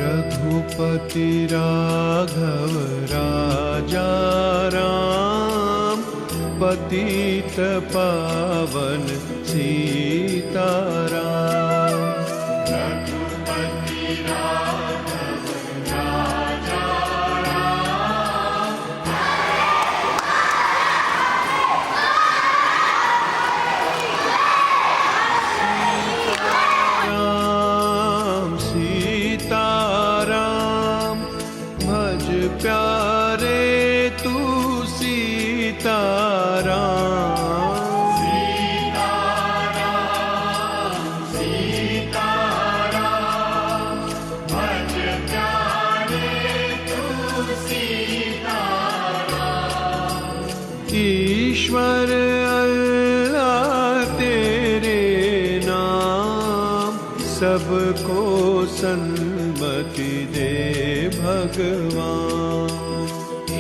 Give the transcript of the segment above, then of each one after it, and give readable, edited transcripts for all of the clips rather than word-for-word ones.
रघुपति राघव राजा राम, पतित पावन सीताराम। रघुपति राघव राजा राम, राम सीताराम, भज प्यारे तू सीताराम। सीताराम सीताराम, भज प्यारे तू सीताराम। ईश्वर अल्लाह तेरे नाम, सबको सन्मति दे भगवान।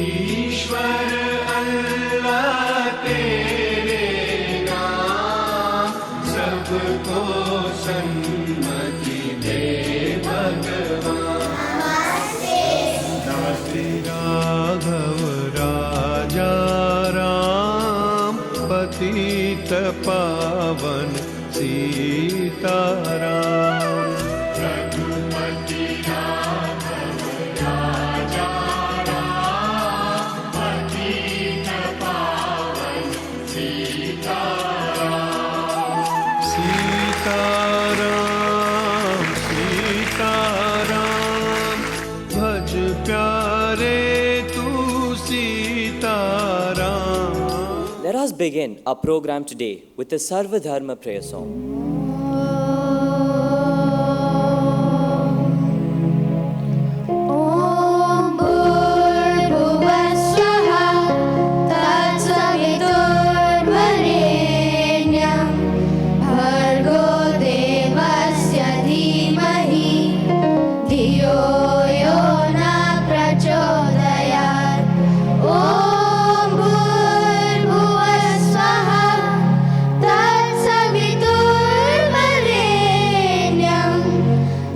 ईश्वर अल्लाह तेरे नाम, सबको सन्मति दे भगवान। नमस्ते राघव राजा राम, पतित पावन सीताराम। रघुपति राघव राजा राम, पतित पावन सीताराम। सीताराम सीताराम, भज प्यारे तू Sitaram. Let us begin our program today with the Sarva Dharma prayer song. ॐ भूर्भुवस्सुवः तत्सवितुर्वरेण्यं भर्गो देवस्य धीमहि धियो यो न प्रचोदयात्। ॐ भूर्भुवस्सुवः तत्सवितुर्वरेण्यं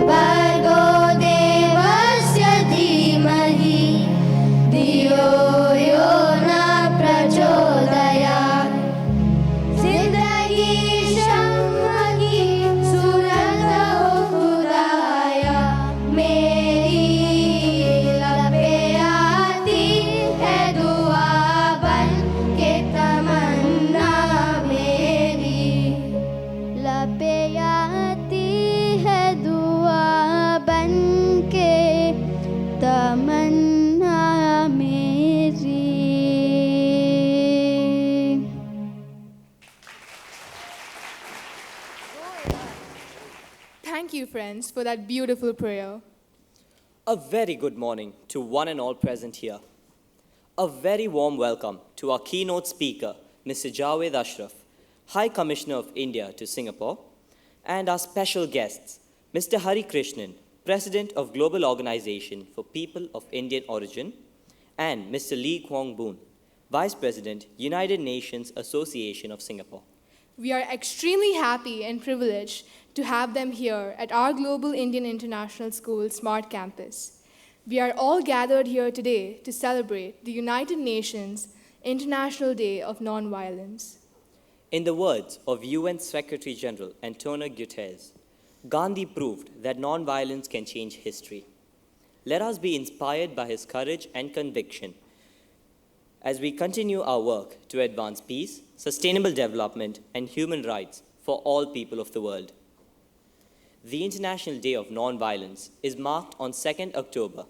भर्गो देवस्य धीमहि धियो यो न प्रचोदयात्। सिद्धईशं महि सुरतो खुदाय, मेरी लपे आती है दुआ बन के तमन्ना मेरी। लपे आती है दुआ बन के तमन्ना मेरी। Thank you, friends, for that beautiful prayer. A very good morning to one and all present here. A very warm welcome to our keynote speaker, Mr. Javed Ashraf, High Commissioner of India to Singapore, and our special guests, Mr. Hari Krishnan, President of Global Organization for People of Indian Origin, and Mr. Lee Kwong Boon, Vice President, United Nations Association of Singapore. We are extremely happy and privileged to have them here at our Global Indian International School Smart Campus. We are all gathered here today to celebrate the United Nations International Day of Nonviolence. In the words of UN Secretary General Antonio Guterres, Gandhi proved that nonviolence can change history. Let us be inspired by his courage and conviction as we continue our work to advance peace, sustainable development, and human rights for all people of the world. The International Day of Nonviolence is marked on 2nd October,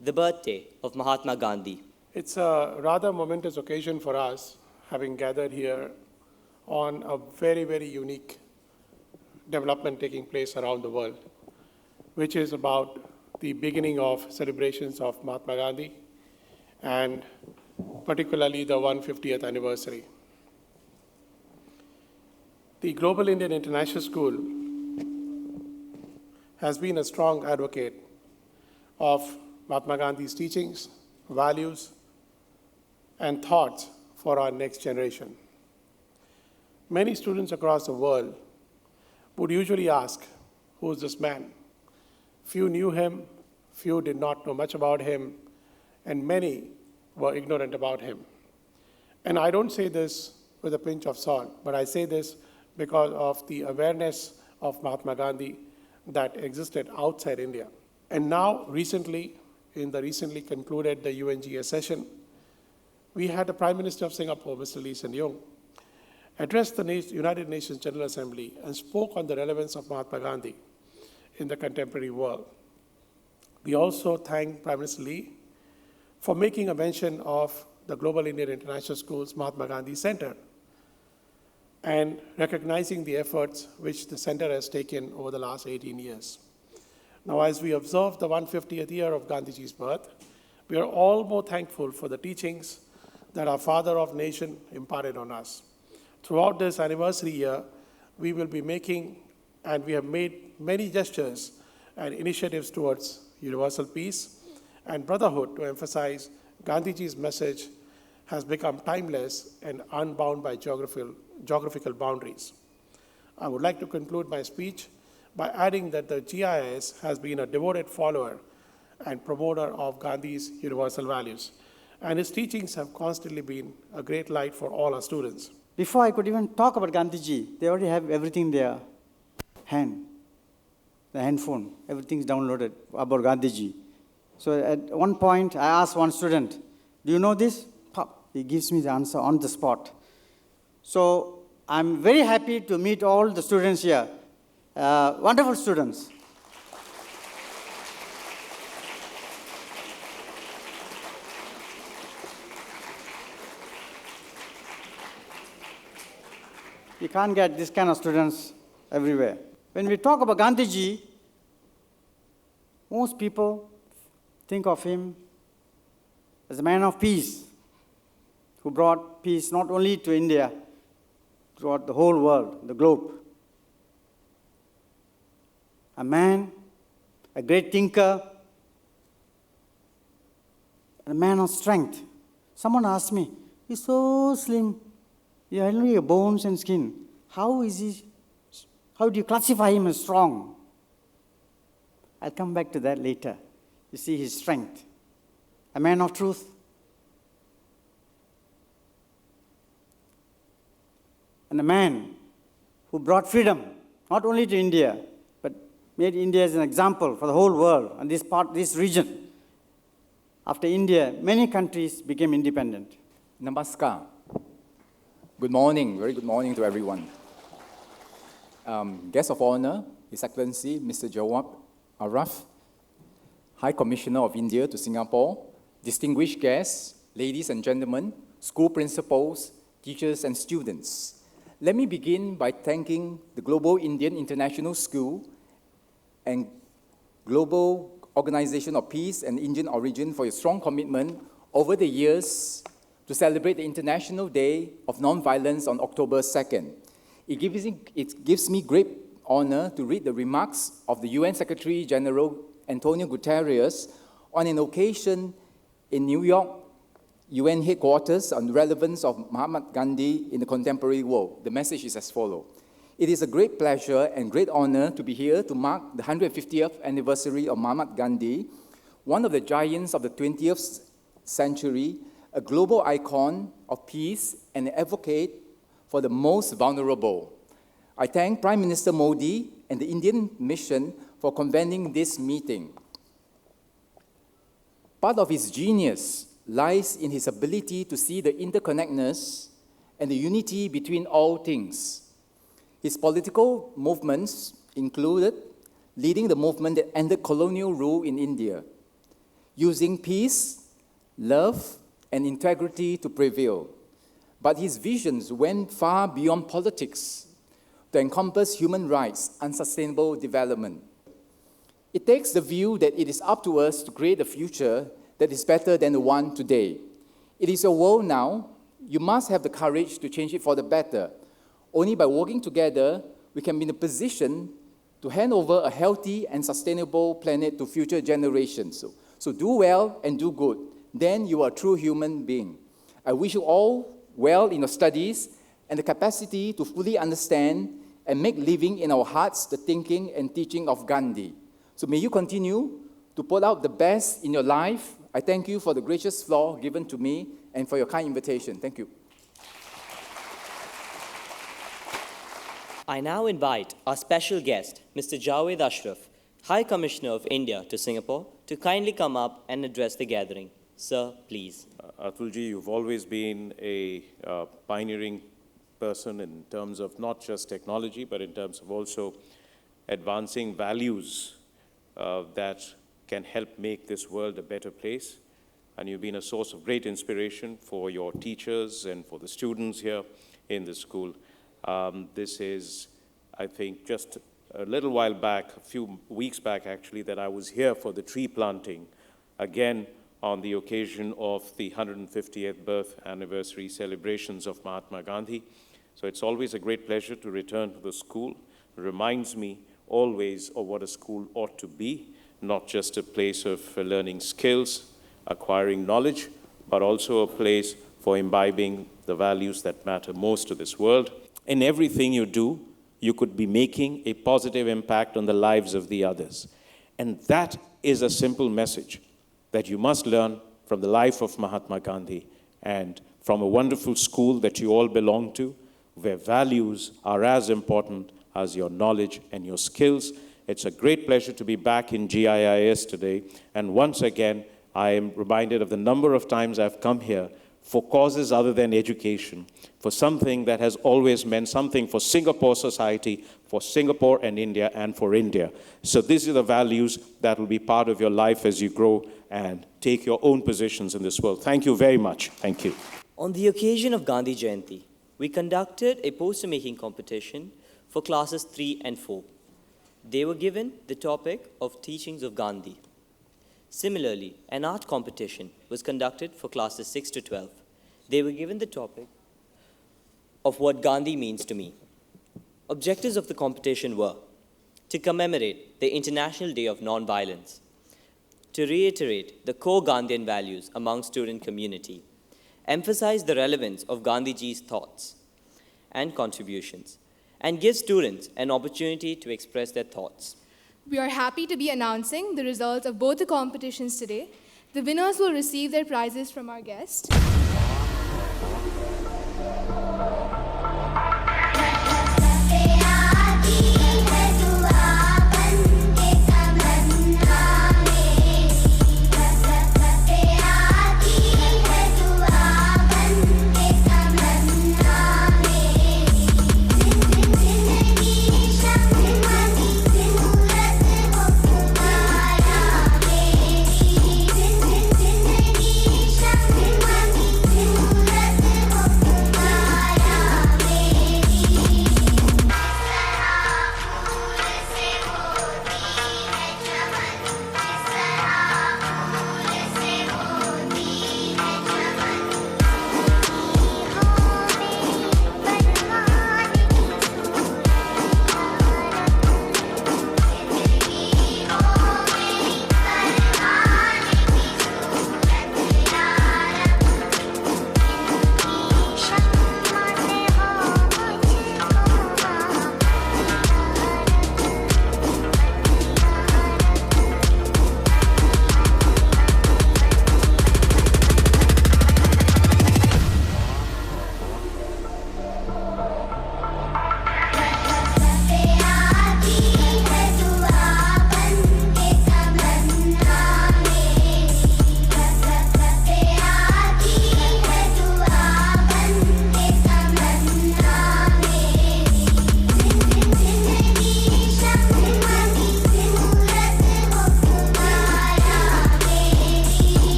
the birthday of Mahatma Gandhi. It's a rather momentous occasion for us, having gathered here on a very, very unique development taking place around the world, which is about the beginning of celebrations of Mahatma Gandhi and particularly the 150th anniversary. The Global Indian International School has been a strong advocate of Mahatma Gandhi's teachings, values, and thoughts for our next generation. many students across the world would usually ask, who is this man? Few knew him, few did not know much about him, and many were ignorant about him. And I don't say this with a pinch of salt, but I say this because of the awareness of Mahatma Gandhi that existed outside India. And now, recently, in the recently concluded the UN-GIIS session, we had the Prime Minister of Singapore, Mr. Lee Hsien Loong, address the United Nations General Assembly and spoke on the relevance of Mahatma Gandhi in the contemporary world. We also thank Prime Minister Lee for making a mention of the Global Indian International School's Mahatma Gandhi Center and recognizing the efforts which the center has taken over the last 18 years. Now, as we observe the 150th year of Gandhiji's birth, we are all more thankful for the teachings that our father of nation imparted on us. Throughout this anniversary year, we will be making, and we have made many gestures and initiatives towards universal peace and brotherhood to emphasize Gandhiji's message has become timeless and unbound by geographical boundaries. I would like to conclude my speech by adding that the GIIS has been a devoted follower and promoter of Gandhi's universal values, and his teachings have constantly been a great light for all our students. Before I could even talk about Gandhiji, they already have everything in their hand, the handphone, everything's downloaded about Gandhiji. So at one point, I asked one student, do you know this? Pop, he gives me the answer on the spot. So I'm very happy to meet all the students here, wonderful students. You can't get this kind of students everywhere. When we talk about Gandhiji, most people think of him as a man of peace, who brought peace not only to India, throughout the whole world, the globe. A man, a great thinker, a man of strength. Someone asked me, he's so slim. You have only bones and skin. How do you classify him as strong? I'll come back to that later. You see his strength. A man of truth. And a man who brought freedom, not only to India, but made India as an example for the whole world and this region. After India, many countries became independent. Namaskar. Good morning, very good morning to everyone. Guest of honor, His Excellency Mr. Jawab Araf, High Commissioner of India to Singapore, distinguished guests, ladies and gentlemen, school principals, teachers and students. Let me begin by thanking the Global Indian International School and Global Organization of Peace and Indian Origin for your strong commitment over the years to celebrate the International Day of Nonviolence on October 2nd. It gives me great honor to read the remarks of the UN Secretary General Antonio Guterres on an occasion in New York UN headquarters on the relevance of Mahatma Gandhi in the contemporary world. The message is as follows. It is a great pleasure and great honor to be here to mark the 150th anniversary of Mahatma Gandhi, one of the giants of the 20th century, a global icon of peace and an advocate for the most vulnerable. I thank Prime Minister Modi and the Indian mission for convening this meeting. Part of his genius lies in his ability to see the interconnectedness and the unity between all things. His political movements included leading the movement that ended colonial rule in India, using peace, love, and integrity to prevail. But his visions went far beyond politics to encompass human rights and sustainable development. It takes the view that it is up to us to create a future that is better than the one today. It is your world now. You must have the courage to change it for the better. Only by working together, we can be in a position to hand over a healthy and sustainable planet to future generations. So do well and do good. Then you are a true human being. I wish you all well in your studies and the capacity to fully understand and make living in our hearts the thinking and teaching of Gandhi. So may you continue to put out the best in your life. I thank you for the gracious floor given to me and for your kind invitation. Thank you. I now invite our special guest, Mr. Javed Ashraf, High Commissioner of India to Singapore, to kindly come up and address the gathering. Sir, please. Atulji, you've always been a pioneering person in terms of not just technology, but in terms of also advancing values that can help make this world a better place. And you've been a source of great inspiration for your teachers and for the students here in the school. This is, I think, just a little while back, a few weeks back actually, that I was here for the tree planting, again on the occasion of the 150th birth anniversary celebrations of Mahatma Gandhi. So it's always a great pleasure to return to the school. It reminds me always of what a school ought to be, not just a place of learning skills, acquiring knowledge, but also a place for imbibing the values that matter most to this world. In everything you do, you could be making a positive impact on the lives of the others. And that is a simple message that you must learn from the life of Mahatma Gandhi and from a wonderful school that you all belong to, where values are as important as your knowledge and your skills. It's a great pleasure to be back in GIIS today. And once again, I am reminded of the number of times I've come here for causes other than education, for something that has always meant something for Singapore society, for Singapore and India, and for India. So these are the values that will be part of your life as you grow and take your own positions in this world. Thank you very much. Thank you. On the occasion of Gandhi Jayanti, we conducted a poster-making competition for classes 3 and 4. They were given the topic of teachings of Gandhi. Similarly, an art competition was conducted for classes 6 to 12. They were given the topic of what Gandhi means to me. Objectives of the competition were to commemorate the International Day of Non-Violence, to reiterate the core Gandhian values among student community, emphasize the relevance of Gandhiji's thoughts and contributions, and give students an opportunity to express their thoughts. We are happy to be announcing the results of both the competitions today. The winners will receive their prizes from our guest.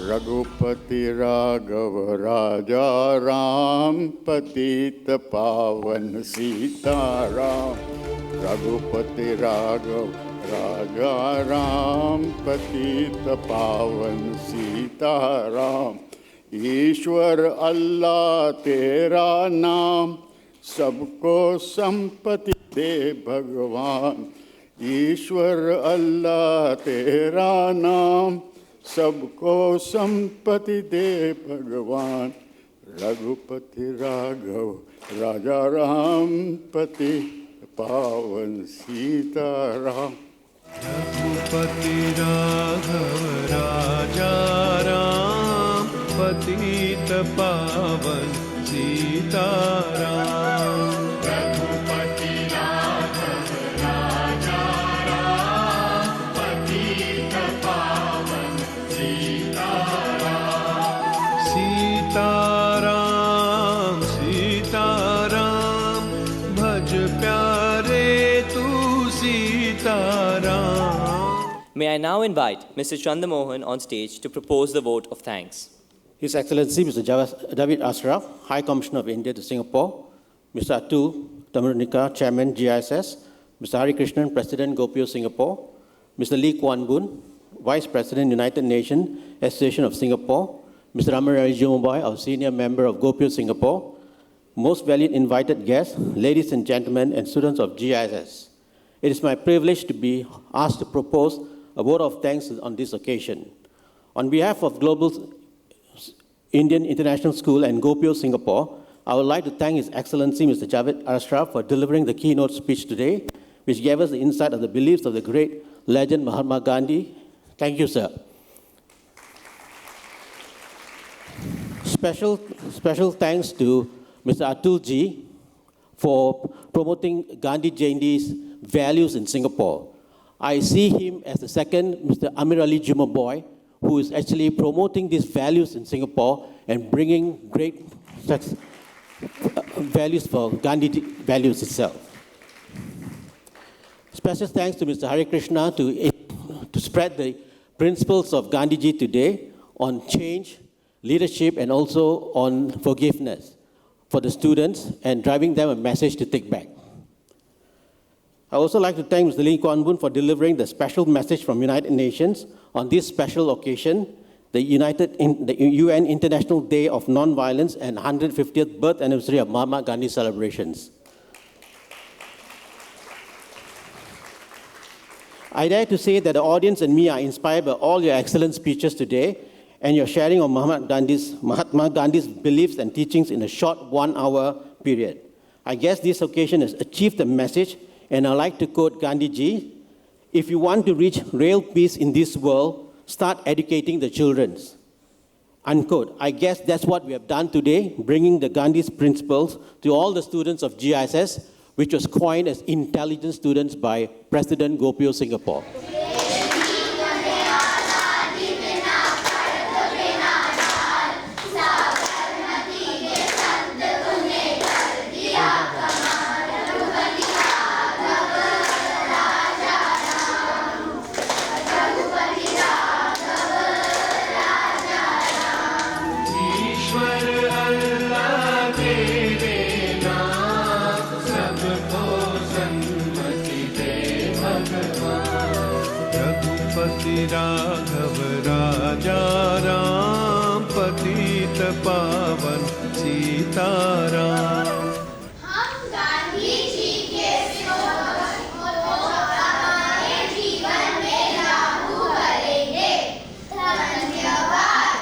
Raghupati Raghav राजा राम पतित पावन सीताराम। रघुपति राघव राजा राम पतित पावन सीताराम। ईश्वर अल्लाह तेरा नाम सबको संपत्ति दे भगवान। ईश्वर अल्लाह तेरा नाम सबको संपत्ति दे भगवान। रघुपति राघव राजा राम पति पावन सीताराम। रघुपति राघव राजा राम पतित पावन सीताराम। रघुपति राघव राजा राम पतित पावन सीताराम। सीताराम सीताराम भज प्यारे तू Sitaram. May I now invite Mr. Chandamohan on stage to propose the vote of thanks. His Excellency Mr. David Ashraf, High Commissioner of India to Singapore, Mr. Atul Tamarunika, Chairman GIIS, Mr. Hari Krishnan, President GoPio Singapore, Mr. Lee Kuan Boon, Vice President United Nations Association of Singapore, Mr. Amirali Jumabai, our Senior Member of GoPio Singapore, most valued invited guests, ladies and gentlemen, and students of GIIS. It is my privilege to be asked to propose a vote of thanks on this occasion. On behalf of Global Indian International School and GoPio Singapore, I would like to thank His Excellency Mr. Javed Ashraf for delivering the keynote speech today, which gave us the insight of the beliefs of the great legend Mahatma Gandhi. Thank you, sir. Special thanks to Mr. Atul Ji for promoting Gandhi Jayanti's values in Singapore. I see him as the second Mr. Amirali Jumabai, who is actually promoting these values in Singapore and bringing great values for Gandhi values itself. Special thanks to Mr. Hari Krishna to spread the principles of Gandhiji today on change, leadership, and also on forgiveness for the students and driving them a message to take back. I also like to thank Mr. Lee Kuan Boon for delivering the special message from United Nations on this special occasion, the UN International Day of Nonviolence and 150th birth anniversary of Mahatma Gandhi celebrations. I dare to say that the audience and me are inspired by all your excellent speeches today and your sharing of Mahatma Gandhi's beliefs and teachings in a short 1 hour period. I guess this occasion has achieved the message, and I like to quote Gandhiji: if you want to reach real peace in this world, start educating the children. Unquote. I guess that's what we have done today, bringing the Gandhi's principles to all the students of GIIS, which was coined as intelligent students by President GoPio Singapore. Raghav राजा राम पतित पावन सीताराम। हम गांधी जी के हमारे जीवन में लागू करेंगे। धन्यवाद।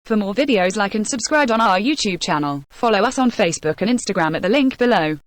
For more videos, like and subscribe on our YouTube channel. Follow us on Facebook and Instagram at the link below.